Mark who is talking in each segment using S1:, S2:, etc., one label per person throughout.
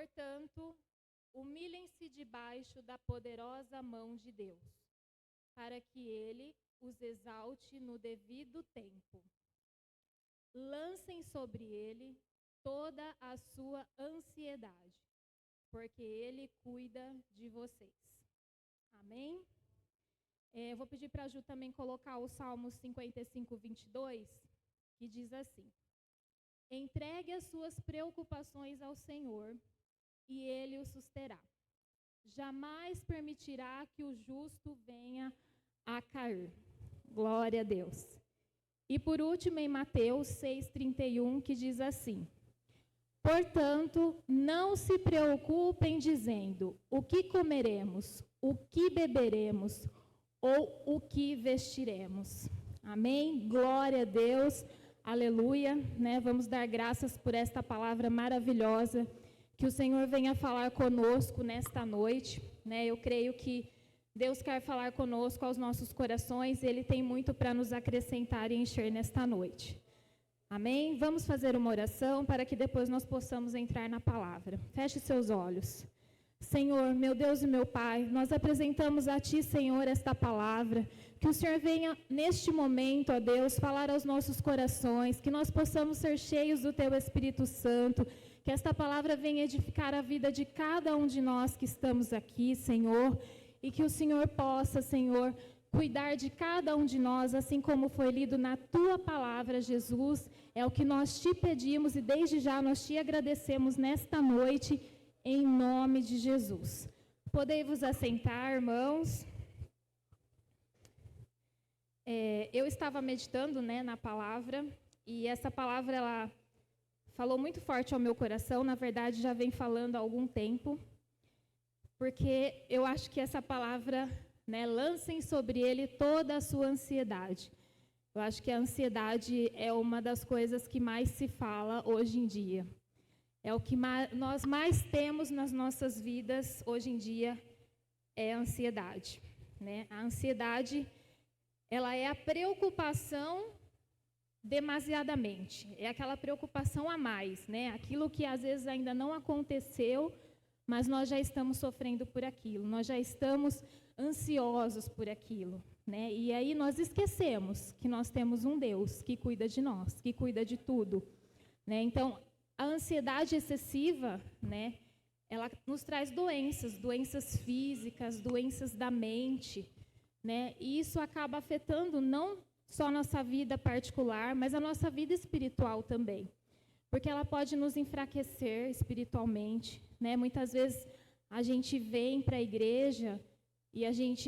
S1: Portanto, humilhem-se debaixo da poderosa mão de Deus, para que ele os exalte no devido tempo. Lancem sobre ele toda a sua ansiedade, porque ele cuida de vocês. Amém? Eu vou pedir para a Ju também colocar o Salmo 55, 22, que diz assim: entregue as suas preocupações ao Senhor, e ele o susterá. Jamais permitirá que o justo venha a cair. Glória a Deus. E por último, em Mateus 6,31, que diz assim: portanto, não se preocupem dizendo, o que comeremos, o que beberemos, ou o que vestiremos. Amém? Glória a Deus. Aleluia. Vamos dar graças por esta palavra maravilhosa. Que o Senhor venha falar conosco nesta noite. Eu creio que Deus quer falar conosco aos nossos corações. Ele tem muito para nos acrescentar e encher nesta noite. Amém? Vamos fazer uma oração para que depois nós possamos entrar na palavra. Feche seus olhos. Senhor, meu Deus e meu Pai, nós apresentamos a Ti, Senhor, esta palavra. Que o Senhor venha neste momento, ó Deus, falar aos nossos corações, que nós possamos ser cheios do Teu Espírito Santo, que esta palavra venha edificar a vida de cada um de nós que estamos aqui, Senhor, e que o Senhor possa, Senhor, cuidar de cada um de nós, assim como foi lido na Tua palavra, Jesus. É o que nós Te pedimos e desde já nós Te agradecemos nesta noite, em nome de Jesus. Podei-vos assentar, irmãos. Eu estava meditando, na palavra, e essa palavra, ela falou muito forte ao meu coração. Na verdade, já vem falando há algum tempo, porque eu acho que essa palavra, lancem sobre ele toda a sua ansiedade. Eu acho que a ansiedade é uma das coisas que mais se fala hoje em dia. É o que nós mais temos nas nossas vidas hoje em dia, é a ansiedade. A ansiedade, ela é a preocupação demasiadamente. É aquela preocupação a mais, Aquilo que às vezes ainda não aconteceu, mas nós já estamos sofrendo por aquilo. Nós já estamos ansiosos por aquilo, E aí nós esquecemos que nós temos um Deus que cuida de nós, que cuida de tudo, Então, a ansiedade excessiva, ela nos traz doenças físicas, doenças da mente, E isso acaba afetando não só a nossa vida particular, mas a nossa vida espiritual também. Porque ela pode nos enfraquecer espiritualmente, Muitas vezes a gente vem para a igreja e a gente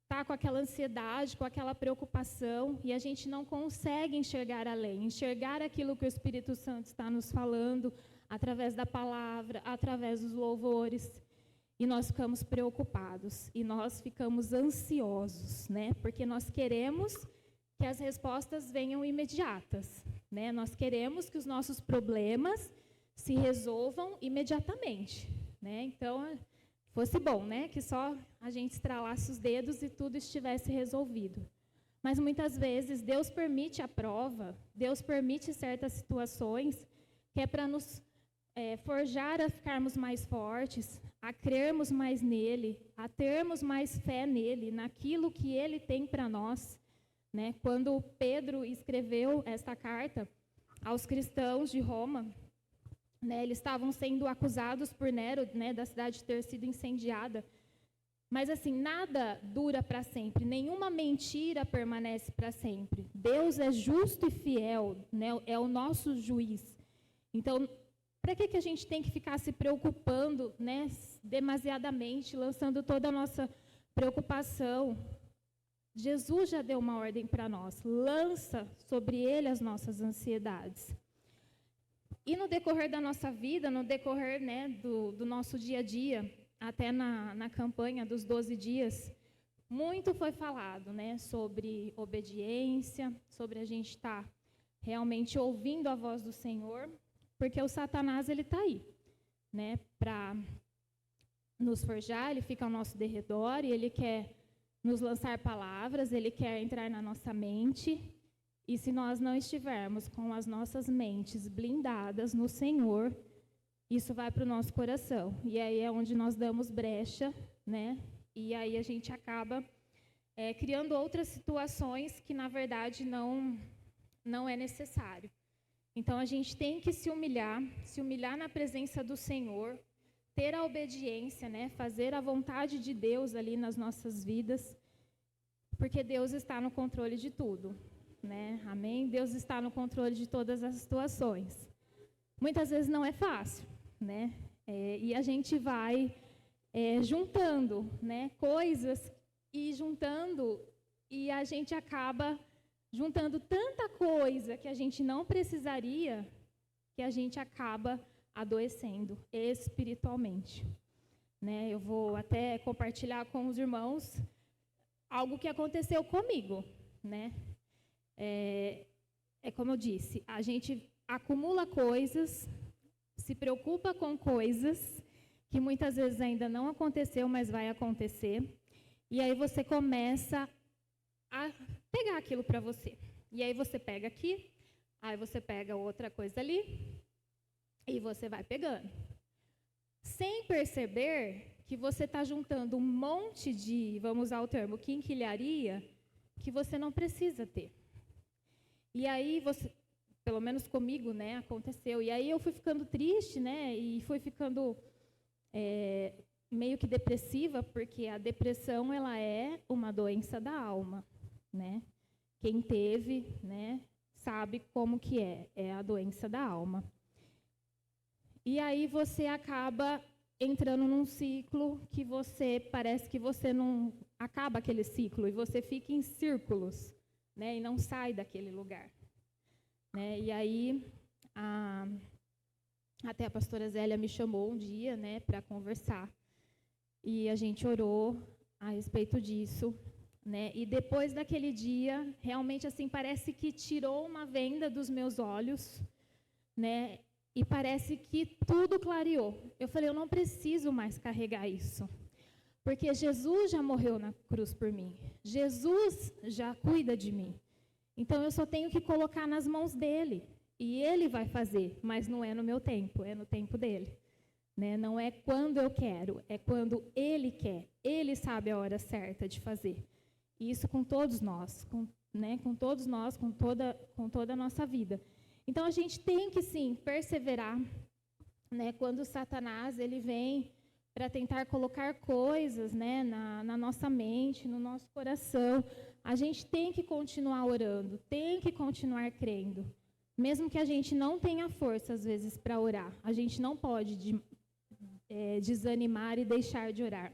S1: está com aquela ansiedade, com aquela preocupação, e a gente não consegue enxergar além, enxergar aquilo que o Espírito Santo está nos falando, através da palavra, através dos louvores, e nós ficamos preocupados, e nós ficamos ansiosos, Porque nós queremos que as respostas venham imediatas, Nós queremos que os nossos problemas se resolvam imediatamente, Então, fosse bom, que só a gente estralasse os dedos e tudo estivesse resolvido. Mas muitas vezes Deus permite a prova, Deus permite certas situações, que é para nos forjar a ficarmos mais fortes, a crermos mais nele, a termos mais fé nele, naquilo que ele tem para nós. Quando Pedro escreveu esta carta aos cristãos de Roma, eles estavam sendo acusados por Nero, da cidade ter sido incendiada. Mas, assim, nada dura para sempre, nenhuma mentira permanece para sempre. Deus é justo e fiel, é o nosso juiz. Então, para que a gente tem que ficar se preocupando, demasiadamente, lançando toda a nossa preocupação? Jesus já deu uma ordem para nós, lança sobre ele as nossas ansiedades. E no decorrer da nossa vida, no decorrer do nosso dia a dia, até na campanha dos 12 dias, muito foi falado sobre obediência, sobre a gente estar realmente ouvindo a voz do Senhor, porque o Satanás está aí, para nos forjar, ele fica ao nosso derredor e ele quer nos lançar palavras, ele quer entrar na nossa mente. E se nós não estivermos com as nossas mentes blindadas no Senhor, isso vai para o nosso coração. E aí é onde nós damos brecha, né? E aí a gente acaba criando outras situações que, na verdade, não é necessário. Então, a gente tem que se humilhar na presença do Senhor, ter a obediência, né? Fazer a vontade de Deus ali nas nossas vidas, porque Deus está no controle de tudo, né? Amém? Deus está no controle de todas as situações. Muitas vezes não é fácil, né? E a gente vai juntando, né, coisas e a gente acaba juntando tanta coisa que a gente não precisaria, que a gente acaba adoecendo espiritualmente, né? Eu vou até compartilhar com os irmãos algo que aconteceu comigo, né? Como eu disse, a gente acumula coisas, se preocupa com coisas que muitas vezes ainda não aconteceu, mas vai acontecer, e aí você começa a pegar aquilo para você. E aí você pega aqui, aí você pega outra coisa ali, e você vai pegando. Sem perceber que você está juntando um monte de, vamos usar o termo, quinquilharia, que você não precisa ter. E aí você, pelo menos comigo, né, aconteceu. E aí eu fui ficando triste, né, e fui ficando meio que depressiva, porque a depressão, ela é uma doença da alma, né? Quem teve, né, sabe como que é a doença da alma. E aí você acaba entrando num ciclo que parece que você não acaba aquele ciclo, e você fica em círculos, né, e não sai daquele lugar, né? E aí até a pastora Zélia me chamou um dia, né, para conversar, e a gente orou a respeito disso, né? E depois daquele dia, realmente assim, parece que tirou uma venda dos meus olhos, né? E parece que tudo clareou. Eu falei, eu não preciso mais carregar isso, porque Jesus já morreu na cruz por mim. Jesus já cuida de mim. Então, eu só tenho que colocar nas mãos dele. E ele vai fazer, mas não é no meu tempo, é no tempo dele, né? Não é quando eu quero, é quando ele quer. Ele sabe a hora certa de fazer. E isso com todos nós, com todos nós, com toda a nossa vida. Então, a gente tem que, sim, perseverar, né? Quando Satanás ele vem para tentar colocar coisas, né, na nossa mente, no nosso coração, a gente tem que continuar orando, tem que continuar crendo. Mesmo que a gente não tenha força, às vezes, para orar, a gente não pode desanimar e deixar de orar,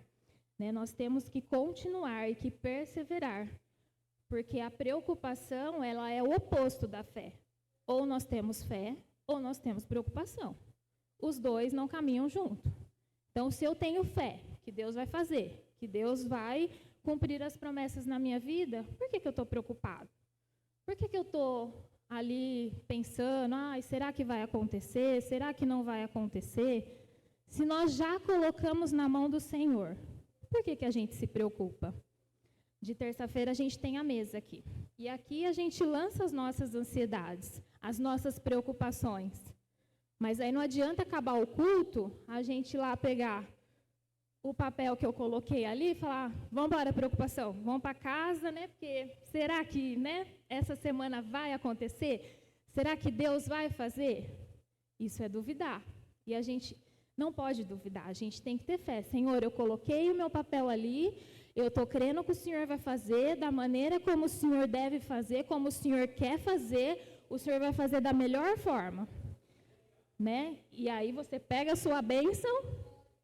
S1: né? Nós temos que continuar e que perseverar, porque a preocupação, ela é o oposto da fé. Ou nós temos fé, ou nós temos preocupação. Os dois não caminham junto. Então, se eu tenho fé que Deus vai fazer, que Deus vai cumprir as promessas na minha vida, por que eu estou preocupado? Por que eu estou ali pensando, será que vai acontecer? Será que não vai acontecer? Se nós já colocamos na mão do Senhor, por que a gente se preocupa? De terça-feira a gente tem a mesa aqui. E aqui a gente lança as nossas ansiedades, as nossas preocupações. Mas aí não adianta acabar o culto, a gente ir lá pegar o papel que eu coloquei ali e falar, vamos embora, preocupação, vamos para casa, né? Porque será que, né, essa semana vai acontecer? Será que Deus vai fazer? Isso é duvidar. E a gente não pode duvidar, a gente tem que ter fé. Senhor, eu coloquei o meu papel ali, eu estou crendo que o Senhor vai fazer da maneira como o Senhor deve fazer, como o Senhor quer fazer, o Senhor vai fazer da melhor forma, né? E aí você pega a sua bênção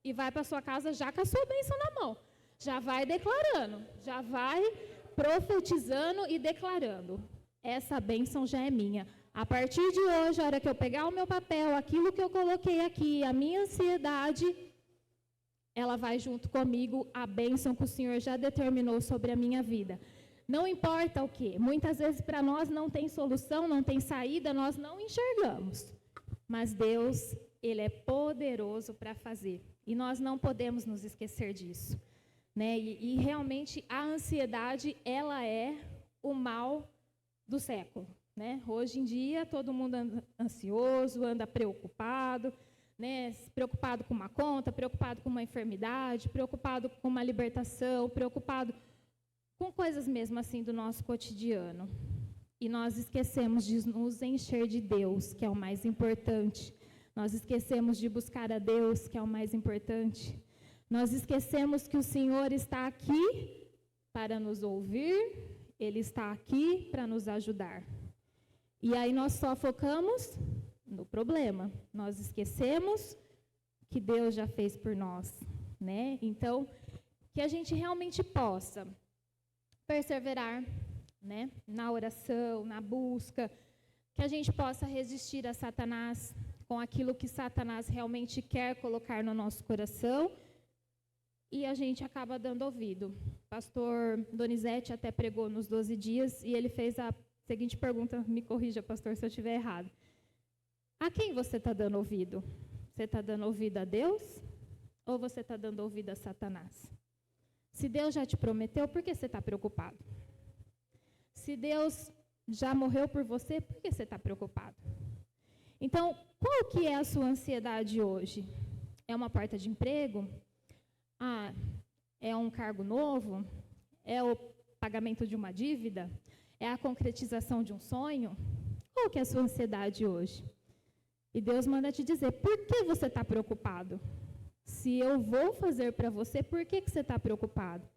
S1: e vai para a sua casa já com a sua bênção na mão. Já vai declarando, já vai profetizando e declarando. Essa bênção já é minha. A partir de hoje, a hora que eu pegar o meu papel, aquilo que eu coloquei aqui, a minha ansiedade, ela vai junto comigo, a bênção que o Senhor já determinou sobre a minha vida. Não importa o quê. Muitas vezes para nós não tem solução, não tem saída, nós não enxergamos. Mas Deus, Ele é poderoso para fazer. E nós não podemos nos esquecer disso, né? E realmente a ansiedade, ela é o mal do século, né? Hoje em dia todo mundo anda ansioso, anda preocupado, né, preocupado com uma conta, preocupado com uma enfermidade, preocupado com uma libertação, preocupado com coisas mesmo assim do nosso cotidiano. E nós esquecemos de nos encher de Deus, que é o mais importante. Nós esquecemos de buscar a Deus, que é o mais importante. Nós esquecemos que o Senhor está aqui para nos ouvir, Ele está aqui para nos ajudar. E aí nós só focamos no problema. Nós esquecemos que Deus já fez por nós, né? Então, que a gente realmente possa perseverar, né, na oração, na busca, que a gente possa resistir a Satanás com aquilo que Satanás realmente quer colocar no nosso coração, e a gente acaba dando ouvido. Pastor Donizete até pregou nos 12 dias, e ele fez a seguinte pergunta, me corrija, pastor, se eu estiver errado. A quem você está dando ouvido? Você está dando ouvido a Deus, ou você está dando ouvido a Satanás? Se Deus já te prometeu, por que você está preocupado? Se Deus já morreu por você, por que você está preocupado? Então, qual que é a sua ansiedade hoje? É uma porta de emprego? É um cargo novo? É o pagamento de uma dívida? É a concretização de um sonho? Qual que é a sua ansiedade hoje? E Deus manda te dizer, por que você está preocupado? Se eu vou fazer para você, por que você está preocupado?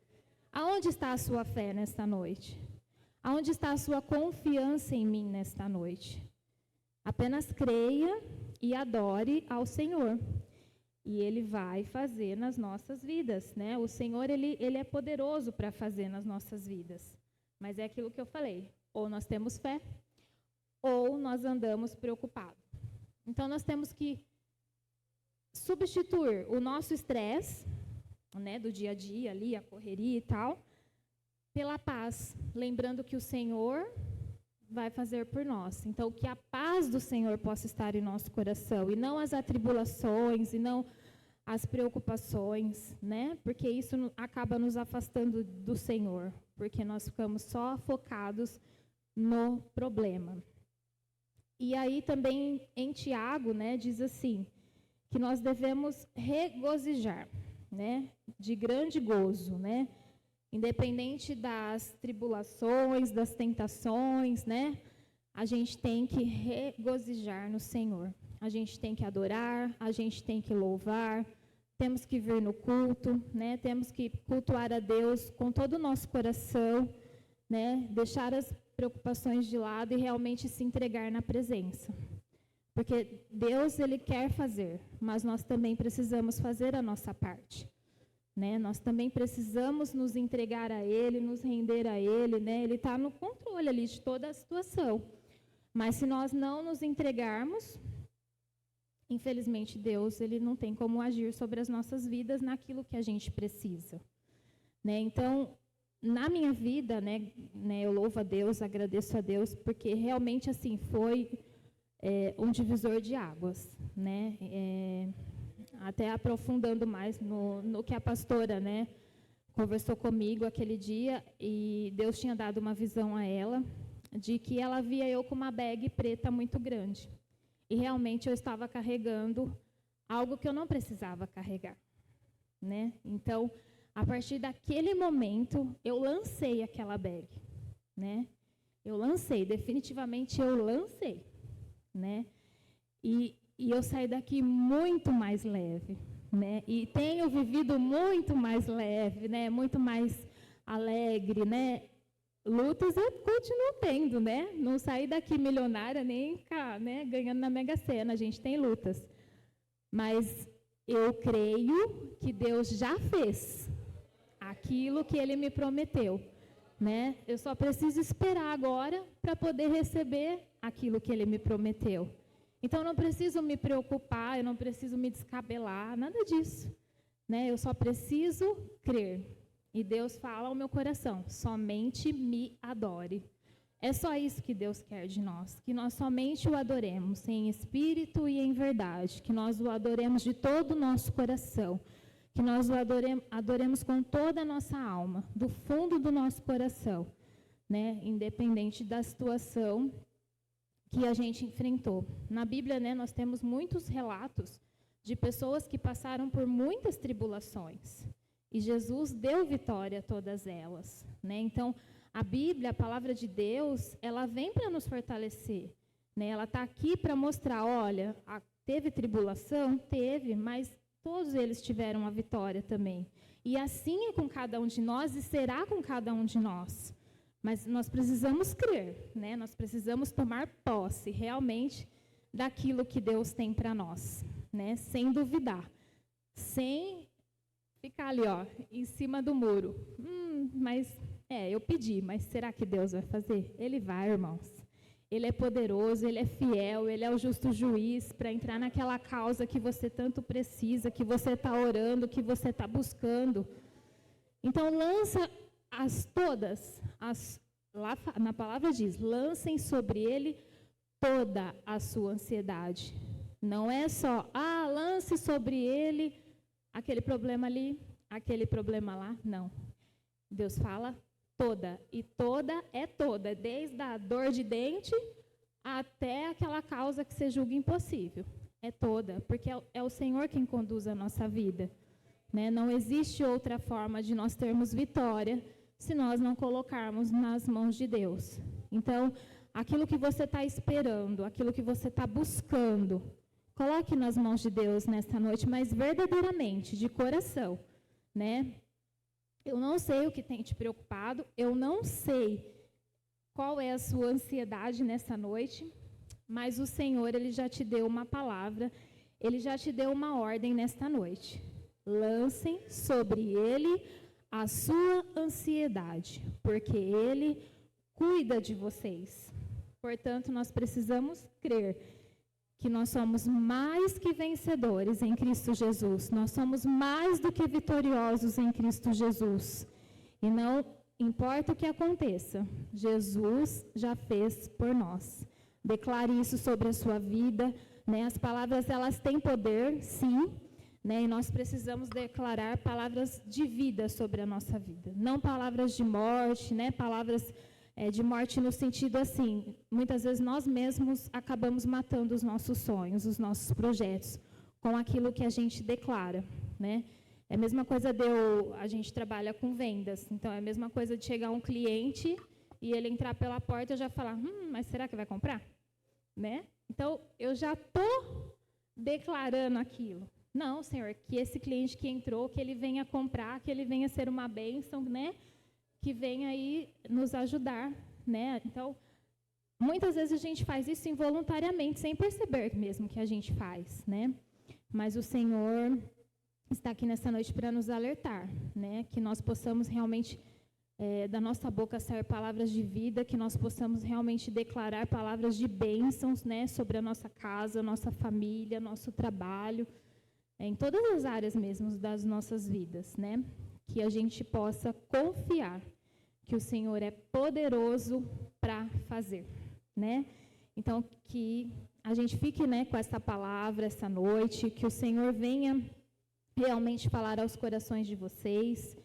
S1: Aonde está a sua fé nesta noite? Aonde está a sua confiança em mim nesta noite? Apenas creia e adore ao Senhor. E Ele vai fazer nas nossas vidas, né? O Senhor, Ele é poderoso para fazer nas nossas vidas. Mas é aquilo que eu falei, ou nós temos fé, ou nós andamos preocupados. Então, nós temos que substituir o nosso estresse, né, do dia a dia ali, a correria e tal, pela paz, lembrando que o Senhor vai fazer por nós. Então, que a paz do Senhor possa estar em nosso coração, e não as atribulações, e não as preocupações, né? Porque isso acaba nos afastando do Senhor, porque nós ficamos só focados no problema. E aí também em Tiago, né, diz assim, que nós devemos regozijar, né, de grande gozo, né? Independente das tribulações, das tentações, né? A gente tem que regozijar no Senhor. A gente tem que adorar, a gente tem que louvar, temos que vir no culto, né? Temos que cultuar a Deus com todo o nosso coração, né? Deixar as preocupações de lado e realmente se entregar na presença. Porque Deus, Ele quer fazer, mas nós também precisamos fazer a nossa parte. Né? Nós também precisamos nos entregar a Ele, nos render a Ele, né? Ele está no controle ali de toda a situação. Mas se nós não nos entregarmos, infelizmente Deus, Ele não tem como agir sobre as nossas vidas naquilo que a gente precisa. Né? Então, na minha vida, né, eu louvo a Deus, agradeço a Deus, porque realmente assim foi um divisor de águas, né? Até aprofundando mais no que a pastora, né, conversou comigo aquele dia, e Deus tinha dado uma visão a ela de que ela via eu com uma bag preta muito grande. E realmente eu estava carregando algo que eu não precisava carregar, né? Então, a partir daquele momento, eu lancei aquela bag, né? Eu lancei, definitivamente eu lancei, né? E eu saí daqui muito mais leve, né? E tenho vivido muito mais leve, né? Muito mais alegre, né? Lutas eu continuo tendo, né? Não saí daqui milionária nem né, ganhando na Mega Sena, a gente tem lutas. Mas eu creio que Deus já fez aquilo que Ele me prometeu, né? Eu só preciso esperar agora para poder receber aquilo que Ele me prometeu. Então, eu não preciso me preocupar, eu não preciso me descabelar, nada disso, né? Eu só preciso crer. E Deus fala ao meu coração, somente me adore. É só isso que Deus quer de nós, que nós somente o adoremos em espírito e em verdade, que nós o adoremos de todo o nosso coração, que nós o adoremos com toda a nossa alma, do fundo do nosso coração, né? Independente da situação que a gente enfrentou. Na Bíblia, né, nós temos muitos relatos de pessoas que passaram por muitas tribulações. E Jesus deu vitória a todas elas, né? Então, a Bíblia, a palavra de Deus, ela vem para nos fortalecer, né? Ela está aqui para mostrar, olha, teve tribulação? Teve, mas todos eles tiveram a vitória também. E assim é com cada um de nós e será com cada um de nós. Mas nós precisamos crer, né? Nós precisamos tomar posse realmente daquilo que Deus tem para nós, né? Sem duvidar, sem ficar ali, ó, em cima do muro. Eu pedi, mas será que Deus vai fazer? Ele vai, irmãos. Ele é poderoso, Ele é fiel, Ele é o justo juiz para entrar naquela causa que você tanto precisa, que você está orando, que você está buscando. Então, lança lá na palavra diz, lancem sobre Ele toda a sua ansiedade. Não é só, lance sobre Ele aquele problema ali, aquele problema lá. Não. Deus fala toda, e toda é toda, desde a dor de dente até aquela causa que você julga impossível. É toda, porque é o Senhor quem conduz a nossa vida, né? Não existe outra forma de nós termos vitória se nós não colocarmos nas mãos de Deus. Então, aquilo que você está esperando, aquilo que você está buscando, coloque nas mãos de Deus nesta noite, mas verdadeiramente, de coração, né? Eu não sei o que tem te preocupado, eu não sei qual é a sua ansiedade nessa noite, mas o Senhor, Ele já te deu uma palavra, Ele já te deu uma ordem nesta noite. Lancem sobre Ele a sua ansiedade, porque Ele cuida de vocês. Portanto, nós precisamos crer que nós somos mais que vencedores em Cristo Jesus. Nós somos mais do que vitoriosos em Cristo Jesus. E não importa o que aconteça, Jesus já fez por nós. Declare isso sobre a sua vida, né? As palavras, elas têm poder, sim, né? E nós precisamos declarar palavras de vida sobre a nossa vida. Não palavras de morte, né? Palavras de morte no sentido assim, muitas vezes nós mesmos acabamos matando os nossos sonhos, os nossos projetos, com aquilo que a gente declara, né? É a mesma coisa a gente trabalha com vendas, então é a mesma coisa de chegar um cliente e ele entrar pela porta e eu já falar, mas será que vai comprar? Né? Então, eu já estou declarando aquilo. Não, Senhor, que esse cliente que entrou, que ele venha comprar, que ele venha ser uma bênção, né? Que venha aí nos ajudar, né? Então, muitas vezes a gente faz isso involuntariamente, sem perceber mesmo que a gente faz, né? Mas o Senhor está aqui nessa noite para nos alertar, né? Que nós possamos realmente, da nossa boca sair palavras de vida, que nós possamos realmente declarar palavras de bênçãos, né? Sobre a nossa casa, nossa família, nosso trabalho, em todas as áreas mesmo das nossas vidas, né? Que a gente possa confiar que o Senhor é poderoso para fazer, né? Então, que a gente fique, né, com essa palavra essa noite, que o Senhor venha realmente falar aos corações de vocês.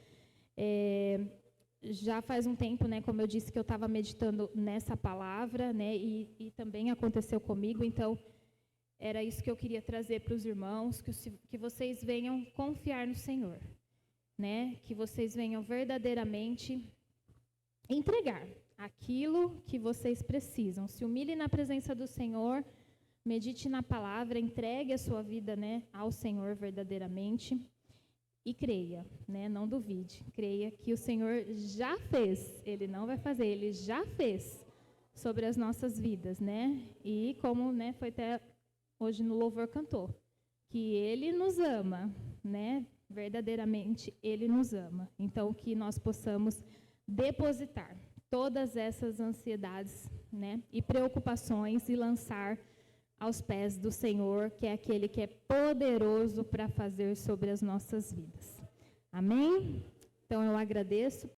S1: Já faz um tempo, né, como eu disse, que eu estava meditando nessa palavra, né, e também aconteceu comigo, então era isso que eu queria trazer para os irmãos, que vocês venham confiar no Senhor, né? Que vocês venham verdadeiramente entregar aquilo que vocês precisam. Se humilhe na presença do Senhor, medite na palavra, entregue a sua vida, né, ao Senhor verdadeiramente e creia, né? Não duvide. Creia que o Senhor já fez, Ele não vai fazer, Ele já fez sobre as nossas vidas, né? E como, né, foi até hoje no louvor cantou, que Ele nos ama, né? Verdadeiramente Ele nos ama. Então, que nós possamos depositar todas essas ansiedades, né, e preocupações e lançar aos pés do Senhor, que é aquele que é poderoso para fazer sobre as nossas vidas. Amém? Então, eu agradeço